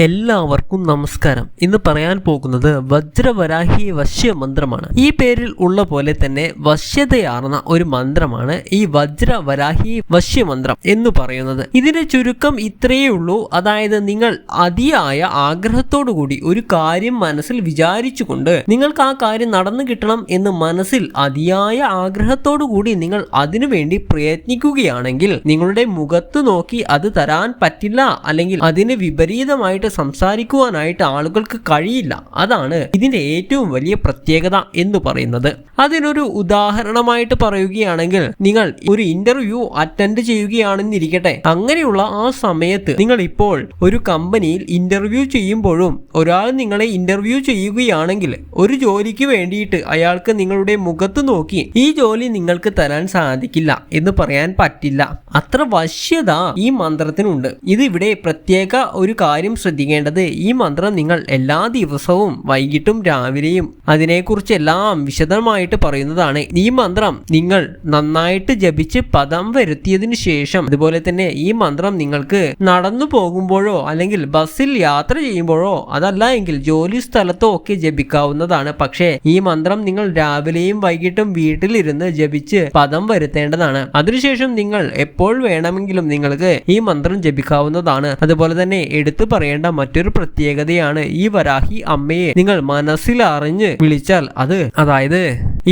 എല്ലാവർക്കും നമസ്കാരം. ഇന്ന് പറയാൻ പോകുന്നത് വജ്രവരാഹി വശ്യ മന്ത്രമാണ്. ഈ പേരിൽ ഉള്ള പോലെ തന്നെ വശ്യതയാർന്ന ഒരു മന്ത്രമാണ് ഈ വജ്രവരാഹി വശ്യ മന്ത്രം എന്ന് പറയുന്നത്. ഇതിന്റെ ചുരുക്കം ഇത്രയേ ഉള്ളൂ. അതായത് നിങ്ങൾ അതിയായ ആഗ്രഹത്തോടു കൂടി ഒരു കാര്യം മനസ്സിൽ വിചാരിച്ചുകൊണ്ട് നിങ്ങൾക്ക് ആ കാര്യം നടന്നു കിട്ടണം എന്ന് മനസ്സിൽ അതിയായ ആഗ്രഹത്തോടു കൂടി നിങ്ങൾ അതിനുവേണ്ടി പ്രയത്നിക്കുകയാണെങ്കിൽ നിങ്ങളുടെ മുഖത്ത് നോക്കി അത് തരാൻ പറ്റില്ല, അല്ലെങ്കിൽ അതിന് വിപരീതമായിട്ട് സംസാരിക്കുവാനായിട്ട് ആളുകൾക്ക് കഴിയില്ല. അതാണ് ഇതിന്റെ ഏറ്റവും വലിയ പ്രത്യേകത എന്ന് പറയുന്നത്. അതിനൊരു ഉദാഹരണമായിട്ട് പറയുകയാണെങ്കിൽ, നിങ്ങൾ ഒരു ഇന്റർവ്യൂ അറ്റൻഡ് ചെയ്യുകയാണെന്നിരിക്കട്ടെ. അങ്ങനെയുള്ള ആ സമയത്ത് നിങ്ങൾ ഇപ്പോൾ ഒരു കമ്പനിയിൽ ഇന്റർവ്യൂ ചെയ്യുമ്പോഴും ഒരാൾ നിങ്ങളെ ഇന്റർവ്യൂ ചെയ്യുകയാണെങ്കിൽ ഒരു ജോലിക്ക് വേണ്ടിയിട്ട് അയാൾക്ക് നിങ്ങളുടെ മുഖത്ത് നോക്കി ഈ ജോലി നിങ്ങൾക്ക് തരാൻ സാധിക്കില്ല എന്ന് പറയാൻ പറ്റില്ല. അത്ര വശ്യത ഈ മന്ത്രത്തിനുണ്ട്. ഇത് ഇവിടെ പ്രത്യേക ഒരു കാര്യം ശ്രദ്ധിക്കേണ്ടത്, ഈ മന്ത്രം നിങ്ങൾ എല്ലാ ദിവസവും വൈകിട്ടും രാവിലെയും അതിനെക്കുറിച്ചെല്ലാം വിശദമായിട്ട് പറയുന്നതാണ്. ഈ മന്ത്രം നിങ്ങൾ നന്നായിട്ട് ജപിച്ച് പദം വരുത്തിയതിനു ശേഷം, അതുപോലെ തന്നെ ഈ മന്ത്രം നിങ്ങൾക്ക് നടന്നു പോകുമ്പോഴോ അല്ലെങ്കിൽ ബസ്സിൽ യാത്ര ചെയ്യുമ്പോഴോ അതല്ല എങ്കിൽ ജോലി സ്ഥലത്തോ ഒക്കെ ജപിക്കാവുന്നതാണ്. പക്ഷേ ഈ മന്ത്രം നിങ്ങൾ രാവിലെയും വൈകിട്ടും വീട്ടിലിരുന്ന് ജപിച്ച് പദം വരുത്തേണ്ടതാണ്. അതിനുശേഷം നിങ്ങൾ എപ്പോൾ വേണമെങ്കിലും നിങ്ങൾക്ക് ഈ മന്ത്രം ജപിക്കാവുന്നതാണ്. അതുപോലെ തന്നെ എടുത്തു പറയേണ്ട മറ്റൊരു പ്രത്യേകതയാണ്, ഈ വരാഹി അമ്മയെ നിങ്ങൾ മനസ്സിൽ അറിഞ്ഞ് വിളിച്ചാൽ അതായത്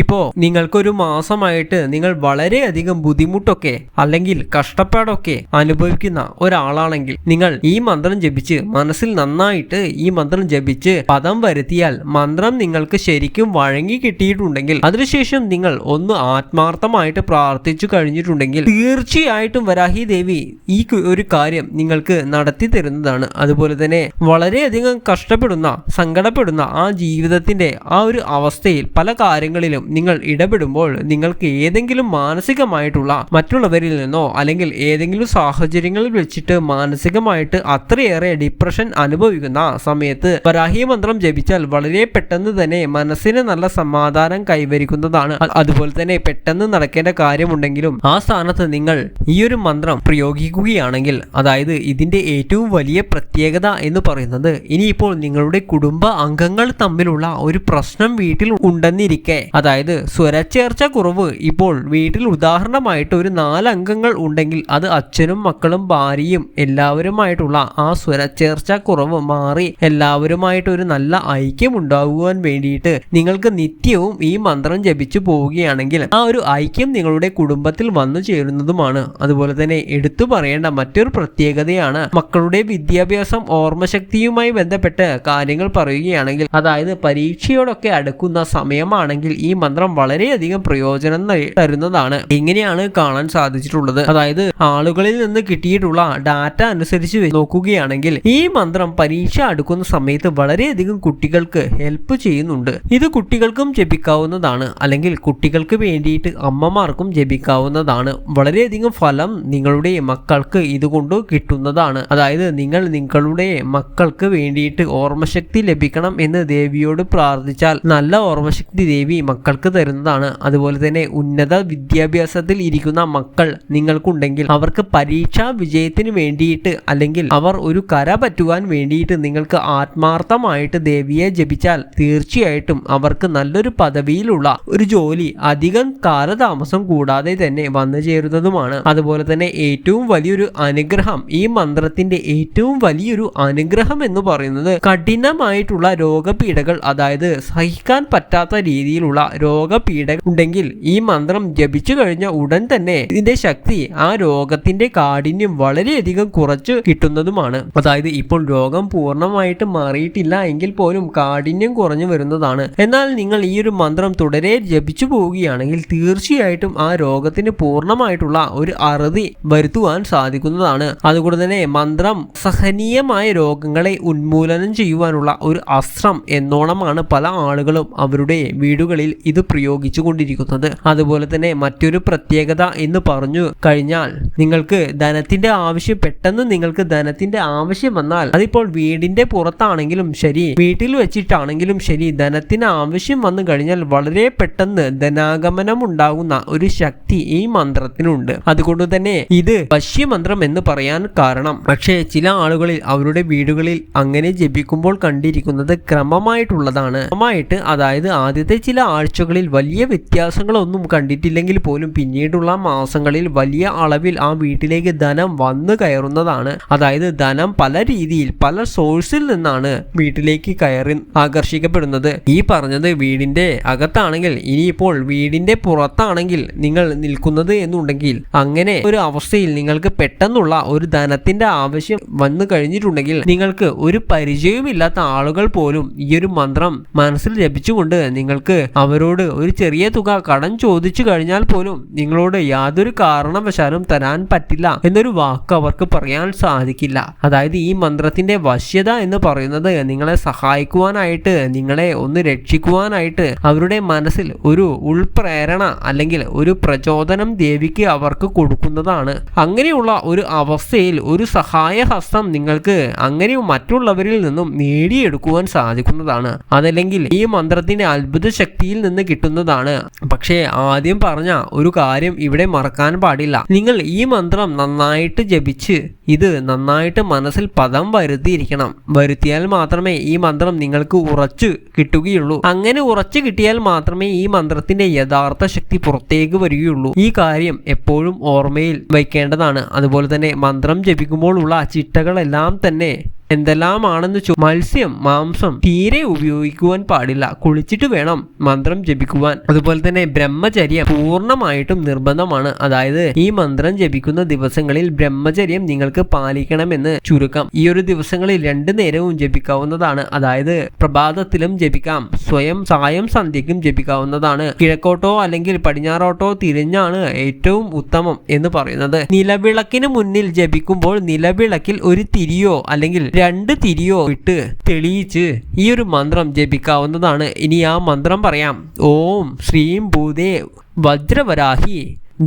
ഇപ്പോ നിങ്ങൾക്കൊരു മാസമായിട്ട് നിങ്ങൾ വളരെയധികം ബുദ്ധിമുട്ടൊക്കെ അല്ലെങ്കിൽ കഷ്ടപ്പാടൊക്കെ അനുഭവിക്കുന്ന ഒരാളാണെങ്കിൽ നിങ്ങൾ ഈ മന്ത്രം ജപിച്ച് മനസ്സിൽ നന്നായിട്ട് ഈ മന്ത്രം ജപിച്ച് പദം വരുത്തിയാൽ മന്ത്രം നിങ്ങൾക്ക് ശരിക്കും വഴങ്ങി കിട്ടിയിട്ടുണ്ടെങ്കിൽ, അതിനുശേഷം നിങ്ങൾ ഒന്ന് ആത്മാർത്ഥമായിട്ട് പ്രാർത്ഥിച്ചു കഴിഞ്ഞിട്ടുണ്ടെങ്കിൽ തീർച്ചയായിട്ടും വരാഹി ദേവി ഈ ഒരു കാര്യം നിങ്ങൾക്ക് നടത്തി തരുന്നതാണ്. അതുപോലെ തന്നെ വളരെയധികം കഷ്ടപ്പെടുന്ന സങ്കടപ്പെടുന്ന ആ ജീവിതത്തിന്റെ ആ ഒരു അവസ്ഥയിൽ പല കാര്യങ്ങളിലും നിങ്ങൾ ഇടപെടുമ്പോൾ നിങ്ങൾക്ക് ഏതെങ്കിലും മാനസികമായിട്ടുള്ള മറ്റുള്ളവരിൽ നിന്നോ അല്ലെങ്കിൽ ഏതെങ്കിലും സാഹചര്യങ്ങളിൽ വെച്ചിട്ട് മാനസികമായിട്ട് അത്രയേറെ ഡിപ്രഷൻ അനുഭവിക്കുന്ന സമയത്ത് വരാഹി മന്ത്രം ജപിച്ചാൽ വളരെ പെട്ടെന്ന് തന്നെ മനസ്സിന് നല്ല സമാധാനം കൈവരിക്കുന്നതാണ്. അതുപോലെ തന്നെ പെട്ടെന്ന് നടക്കേണ്ട കാര്യമുണ്ടെങ്കിലും ആ സ്ഥാനത്ത് നിങ്ങൾ ഈ ഒരു മന്ത്രം പ്രയോഗിക്കുകയാണെങ്കിൽ, അതായത് ഇതിന്റെ ഏറ്റവും വലിയ പ്രത്യേകത എന്ന് പറയുന്നത്, ഇനിയിപ്പോൾ നിങ്ങളുടെ കുടുംബ അംഗങ്ങൾ തമ്മിലുള്ള ഒരു പ്രശ്നം വീട്ടിൽ ഉണ്ടെന്നിരിക്കെ, അതായത് സ്വരച്ചേർച്ച കുറവ് ഇപ്പോൾ വീട്ടിൽ ഉദാഹരണമായിട്ട് ഒരു 4 അംഗങ്ങൾ ഉണ്ടെങ്കിൽ അത് അച്ഛനും മക്കളും ഭാര്യയും എല്ലാവരുമായിട്ടുള്ള ആ സ്വരച്ചേർച്ച കുറവ് മാറി എല്ലാവരുമായിട്ട് ഒരു നല്ല ഐക്യം ഉണ്ടാകുവാൻ വേണ്ടിയിട്ട് നിങ്ങൾക്ക് നിത്യവും ഈ മന്ത്രം ജപിച്ചു പോവുകയാണെങ്കിൽ ആ ഒരു ഐക്യം നിങ്ങളുടെ കുടുംബത്തിൽ വന്നു ചേരുന്നതുമാണ്. അതുപോലെ തന്നെ എടുത്തു പറയേണ്ട മറ്റൊരു പ്രത്യേകതയാണ് മക്കളുടെ വിദ്യാഭ്യാസം, ഓർമ്മശക്തിയുമായി ബന്ധപ്പെട്ട് കാര്യങ്ങൾ പറയുകയാണെങ്കിൽ, അതായത് പരീക്ഷയോടൊക്കെ അടുക്കുന്ന സമയമാണെങ്കിൽ ഈ മന്ത്രം വളരെയധികം പ്രയോജനം തരുന്നതാണ്. എങ്ങനെയാണ് കാണാൻ സാധിച്ചിട്ടുള്ളത്, അതായത് ആളുകളിൽ നിന്ന് കിട്ടിയിട്ടുള്ള ഡാറ്റ അനുസരിച്ച് നോക്കുകയാണെങ്കിൽ ഈ മന്ത്രം പരീക്ഷ അടുക്കുന്ന സമയത്ത് വളരെയധികം കുട്ടികൾക്ക് ഹെൽപ്പ് ചെയ്യുന്നുണ്ട്. ഇത് കുട്ടികൾക്കും ജപിക്കാവുന്നതാണ്, അല്ലെങ്കിൽ കുട്ടികൾക്ക് വേണ്ടിയിട്ട് അമ്മമാർക്കും ജപിക്കാവുന്നതാണ്. വളരെയധികം ഫലം നിങ്ങളുടെ മക്കൾക്ക് ഇതുകൊണ്ട് കിട്ടുന്നതാണ്. അതായത് നിങ്ങൾ നിങ്ങളുടെ മക്കൾക്ക് വേണ്ടിയിട്ട് ഓർമ്മശക്തി ലഭിക്കണം എന്ന് ദേവിയോട് പ്രാർത്ഥിച്ചാൽ നല്ല ഓർമ്മശക്തി ദേവി മക്കൾക്ക് തരുന്നതാണ്. അതുപോലെ തന്നെ ഉന്നത വിദ്യാഭ്യാസത്തിൽ ഇരിക്കുന്ന മക്കൾ നിങ്ങൾക്കുണ്ടെങ്കിൽ അവർക്ക് പരീക്ഷാ വിജയത്തിന് വേണ്ടിയിട്ട് അല്ലെങ്കിൽ അവർ ഒരു കര പറ്റുവാൻ വേണ്ടിയിട്ട് നിങ്ങൾക്ക് ആത്മാർത്ഥമായിട്ട് ദേവിയെ ജപിച്ചാൽ തീർച്ചയായിട്ടും അവർക്ക് നല്ലൊരു പദവിയിലുള്ള ഒരു ജോലി അധികം കാലതാമസം കൂടാതെ തന്നെ വന്നു ചേരുന്നതുമാണ്. അതുപോലെ തന്നെ ഏറ്റവും വലിയൊരു അനുഗ്രഹം, ഈ മന്ത്രത്തിന്റെ ഏറ്റവും വലിയൊരു അനുഗ്രഹം എന്ന് പറയുന്നത്, കഠിനമായിട്ടുള്ള രോഗപീഠകൾ, അതായത് സഹിക്കാൻ പറ്റാത്ത രീതിയിലുള്ള രോഗപീഠ ഉണ്ടെങ്കിൽ ഈ മന്ത്രം ജപിച്ചു കഴിഞ്ഞ ഉടൻ തന്നെ ഇതിന്റെ ശക്തി ആ രോഗത്തിന്റെ കാഠിന്യം വളരെയധികം കുറച്ച് കിട്ടുന്നതുമാണ്. അതായത് ഇപ്പോൾ രോഗം പൂർണ്ണമായിട്ട് മാറിയിട്ടില്ല എങ്കിൽ പോലും കാഠിന്യം കുറഞ്ഞു വരുന്നതാണ്. എന്നാൽ നിങ്ങൾ ഈ ഒരു മന്ത്രം തുടരെ ജപിച്ചു പോവുകയാണെങ്കിൽ തീർച്ചയായിട്ടും ആ രോഗത്തിന് പൂർണ്ണമായിട്ടുള്ള ഒരു അറുതി വരുത്തുവാൻ സാധിക്കുന്നതാണ്. അതുകൊണ്ട് തന്നെ മന്ത്രം സഹനീയമായ രോഗങ്ങളെ ഉന്മൂലനം ചെയ്യുവാനുള്ള ഒരു അസ്ത്രം എന്നോണമാണ് പല ആളുകളും അവരുടെ വീടുകളിൽ ഇത് പ്രയോഗിച്ചു കൊണ്ടിരിക്കുന്നത്. അതുപോലെ തന്നെ മറ്റൊരു പ്രത്യേകത എന്ന് പറഞ്ഞു കഴിഞ്ഞാൽ, നിങ്ങൾക്ക് ധനത്തിന്റെ ആവശ്യം, പെട്ടെന്ന് നിങ്ങൾക്ക് ധനത്തിന്റെ ആവശ്യം വന്നാൽ അതിപ്പോൾ വീടിന്റെ പുറത്താണെങ്കിലും ശരി വീട്ടിൽ വെച്ചിട്ടാണെങ്കിലും ശരി ധനത്തിന് ആവശ്യം വന്നു കഴിഞ്ഞാൽ വളരെ പെട്ടെന്ന് ധനാഗമനം ഉണ്ടാകുന്ന ഒരു ശക്തി ഈ മന്ത്രത്തിനുണ്ട്. അതുകൊണ്ട് തന്നെ ഇത് വശ്യമന്ത്രം എന്ന് പറയാൻ കാരണം, പക്ഷേ ചില ആളുകളിൽ അവരുടെ നിങ്ങളുടെ വീടുകളിൽ അങ്ങനെ ജപിക്കുമ്പോൾ കണ്ടിരിക്കുന്നത് ക്രമമായിട്ടുള്ളതാണ്. അതായത് ആദ്യത്തെ ചില ആഴ്ചകളിൽ വലിയ വ്യത്യാസങ്ങളൊന്നും കണ്ടിട്ടില്ലെങ്കിൽ പോലും പിന്നീടുള്ള മാസങ്ങളിൽ വലിയ അളവിൽ ആ വീട്ടിലേക്ക് ധനം വന്നു കയറുന്നതാണ്. അതായത് ധനം പല രീതിയിൽ പല സോഴ്സിൽ നിന്നാണ് വീട്ടിലേക്ക് കയറി ആകർഷിക്കപ്പെടുന്നത്. ഈ പറഞ്ഞത് വീടിന്റെ അകത്താണെങ്കിൽ, ഇനിയിപ്പോൾ വീടിന്റെ പുറത്താണെങ്കിൽ നിങ്ങൾ നിൽക്കുന്നത് എന്നുണ്ടെങ്കിൽ, അങ്ങനെ ഒരു അവസ്ഥയിൽ നിങ്ങൾക്ക് പെട്ടെന്നുള്ള ഒരു ധനത്തിന്റെ ആവശ്യം വന്നു കഴിഞ്ഞിട്ടുണ്ടെങ്കിൽ നിങ്ങൾക്ക് ഒരു പരിചയവുമില്ലാത്ത ആളുകൾ പോലും ഈ ഒരു മന്ത്രം മനസ്സിൽ ജപിച്ചുകൊണ്ട് നിങ്ങൾക്ക് അവരോട് ഒരു ചെറിയ തുക കടം ചോദിച്ചു കഴിഞ്ഞാൽ പോലും നിങ്ങളോട് യാതൊരു കാരണവശാലും തരാൻ പറ്റില്ല എന്നൊരു വാക്ക് അവർക്ക് പറയാൻ സാധിക്കില്ല. അതായത് ഈ മന്ത്രത്തിന്റെ വശ്യത എന്ന് പറയുന്നത് നിങ്ങളെ സഹായിക്കുവാനായിട്ട്, നിങ്ങളെ ഒന്ന് രക്ഷിക്കുവാനായിട്ട് അവരുടെ മനസ്സിൽ ഒരു ഉൾപ്രേരണ അല്ലെങ്കിൽ ഒരു പ്രചോദനം ദേവിക്ക് അവർക്ക് കൊടുക്കുന്നതാണ്. അങ്ങനെയുള്ള ഒരു അവസ്ഥയിൽ ഒരു സഹായ ഹസ്തം നിങ്ങൾക്ക് അങ്ങനെ മറ്റുള്ളവരിൽ നിന്നും നേടിയെടുക്കുവാൻ സാധിക്കുന്നതാണ്. അതല്ലെങ്കിൽ ഈ മന്ത്രത്തിന്റെ അത്ഭുത ശക്തിയിൽ നിന്ന് കിട്ടുന്നതാണ്. പക്ഷേ ആദ്യം പറഞ്ഞ ഒരു കാര്യം ഇവിടെ മറക്കാൻ പാടില്ല. നിങ്ങൾ ഈ മന്ത്രം നന്നായിട്ട് ജപിച്ച് ഇത് നന്നായിട്ട് മനസ്സിൽ പദം വരുത്തിയിരിക്കണം. വരുത്തിയാൽ മാത്രമേ ഈ മന്ത്രം നിങ്ങൾക്ക് ഉറച്ചു കിട്ടുകയുള്ളൂ. അങ്ങനെ ഉറച്ചു കിട്ടിയാൽ മാത്രമേ ഈ മന്ത്രത്തിന്റെ യഥാർത്ഥ ശക്തി പുറത്തേക്ക് വരികയുള്ളൂ. ഈ കാര്യം എപ്പോഴും ഓർമ്മയിൽ വയ്ക്കേണ്ടതാണ്. അതുപോലെ തന്നെ മന്ത്രം ജപിക്കുമ്പോൾ ഉള്ള ചിട്ടകളെല്ലാം തന്നെ എന്തെല്ലാമാണെന്ന് മത്സ്യം, മാംസം തീരെ ഉപയോഗിക്കുവാൻ പാടില്ല. കുളിച്ചിട്ട് വേണം മന്ത്രം ജപിക്കുവാൻ. അതുപോലെ തന്നെ ബ്രഹ്മചര്യം പൂർണ്ണമായിട്ടും നിർബന്ധമാണ്. അതായത് ഈ മന്ത്രം ജപിക്കുന്ന ദിവസങ്ങളിൽ ബ്രഹ്മചര്യം നിങ്ങൾക്ക് പാലിക്കണമെന്ന് ചുരുക്കം. ഈ ഒരു ദിവസങ്ങളിൽ 2 നേരവും ജപിക്കാവുന്നതാണ്. അതായത് പ്രഭാതത്തിലും ജപിക്കാം, സായം സന്ധ്യയ്ക്കും ജപിക്കാവുന്നതാണ്. കിഴക്കോട്ടോ അല്ലെങ്കിൽ പടിഞ്ഞാറോട്ടോ തിരിഞ്ഞാണ് ഏറ്റവും ഉത്തമം എന്ന് പറയുന്നത്. നിലവിളക്കിന് മുന്നിൽ ജപിക്കുമ്പോൾ നിലവിളക്കിൽ ഒരു തിരിയോ അല്ലെങ്കിൽ 2 തിരിയോ ഇട്ട് തെളിയിച്ച് ഈ ഒരു മന്ത്രം ജപിക്കാവുന്നതാണ്. ഇനി ആ മന്ത്രം പറയാം. ഓം ശ്രീം ഭൂതേ വജ്രവരാഹി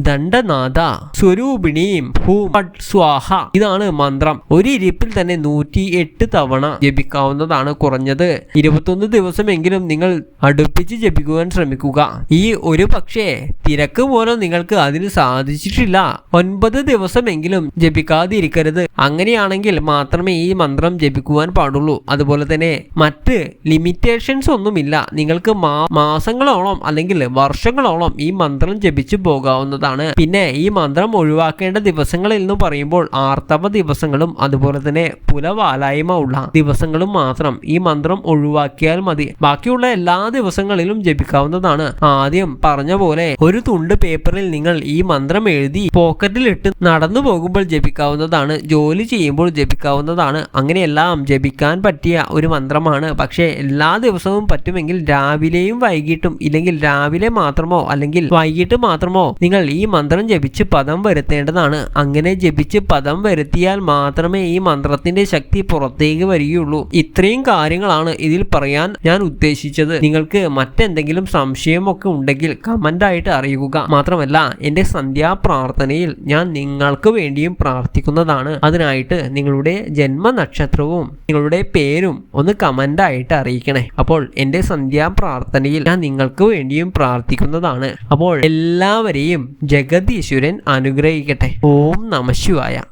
ദണ്ഡനാഥ സ്വരൂപിണീം ഹൂം സ്വാഹ. ഇതാണ് മന്ത്രം. ഒരു ഇരിപ്പിൽ തന്നെ 108 തവണ ജപിക്കാവുന്നതാണ്. കുറഞ്ഞത് 21 ദിവസമെങ്കിലും നിങ്ങൾ അടുപ്പിച്ച് ജപിക്കുവാൻ ശ്രമിക്കുക. ഈ ഒരു പക്ഷേ തിരക്ക് മൂലം നിങ്ങൾക്ക് അതിന് സാധിച്ചിട്ടില്ല, 9 ദിവസമെങ്കിലും ജപിക്കാതിരിക്കരുത്. അങ്ങനെയാണെങ്കിൽ മാത്രമേ ഈ മന്ത്രം ജപിക്കുവാൻ പാടുള്ളൂ. അതുപോലെ തന്നെ മറ്റ് ലിമിറ്റേഷൻസ് ഒന്നുമില്ല. നിങ്ങൾക്ക് മാസങ്ങളോളം അല്ലെങ്കിൽ വർഷങ്ങളോളം ഈ മന്ത്രം ജപിച്ചു പോകാവുന്ന. പിന്നെ ഈ മന്ത്രം ഒഴിവാക്കേണ്ട ദിവസങ്ങളിൽ എന്ന് പറയുമ്പോൾ ആർത്തവ ദിവസങ്ങളും അതുപോലെ തന്നെ പുലവാലായ്മ ഉള്ള ദിവസങ്ങളും മാത്രം ഈ മന്ത്രം ഒഴിവാക്കിയാൽ മതി. ബാക്കിയുള്ള എല്ലാ ദിവസങ്ങളിലും ജപിക്കാവുന്നതാണ്. ആദ്യം പറഞ്ഞ പോലെ ഒരു തുണ്ട് പേപ്പറിൽ നിങ്ങൾ ഈ മന്ത്രം എഴുതി പോക്കറ്റിലിട്ട് നടന്നു പോകുമ്പോൾ ജപിക്കാവുന്നതാണ്. ജോലി ചെയ്യുമ്പോൾ ജപിക്കാവുന്നതാണ്. അങ്ങനെയെല്ലാം ജപിക്കാൻ പറ്റിയ ഒരു മന്ത്രമാണ്. പക്ഷേ എല്ലാ ദിവസവും പറ്റുമെങ്കിൽ രാവിലെയും വൈകിട്ടും, ഇല്ലെങ്കിൽ രാവിലെ മാത്രമോ അല്ലെങ്കിൽ വൈകിട്ട് മാത്രമോ നിങ്ങൾ ഈ മന്ത്രം ജപിച്ച് പദം വരുത്തേണ്ടതാണ്. അങ്ങനെ ജപിച്ച് പദം വരുത്തിയാൽ മാത്രമേ ഈ മന്ത്രത്തിന്റെ ശക്തി പുറത്തേക്ക് വരികയുള്ളൂ. ഇത്രയും കാര്യങ്ങളാണ് ഇതിൽ പറയാൻ ഞാൻ ഉദ്ദേശിച്ചത്. നിങ്ങൾക്ക് മറ്റെന്തെങ്കിലും സംശയമൊക്കെ ഉണ്ടെങ്കിൽ കമന്റ് ആയിട്ട് അറിയിക്കുക. മാത്രമല്ല എന്റെ സന്ധ്യാപ്രാർത്ഥനയിൽ ഞാൻ നിങ്ങൾക്ക് വേണ്ടിയും പ്രാർത്ഥിക്കുന്നതാണ്. അതിനായിട്ട് നിങ്ങളുടെ ജന്മനക്ഷത്രവും നിങ്ങളുടെ പേരും ഒന്ന് കമന്റ് ആയിട്ട് അറിയിക്കണേ. അപ്പോൾ എന്റെ സന്ധ്യാപ്രാർത്ഥനയിൽ ഞാൻ നിങ്ങൾക്ക് വേണ്ടിയും പ്രാർത്ഥിക്കുന്നതാണ്. അപ്പോൾ എല്ലാവരെയും ജഗദീശ്വരൻ അനുഗ്രഹിക്കട്ടെ. ഓം നമഃ ശിവായ.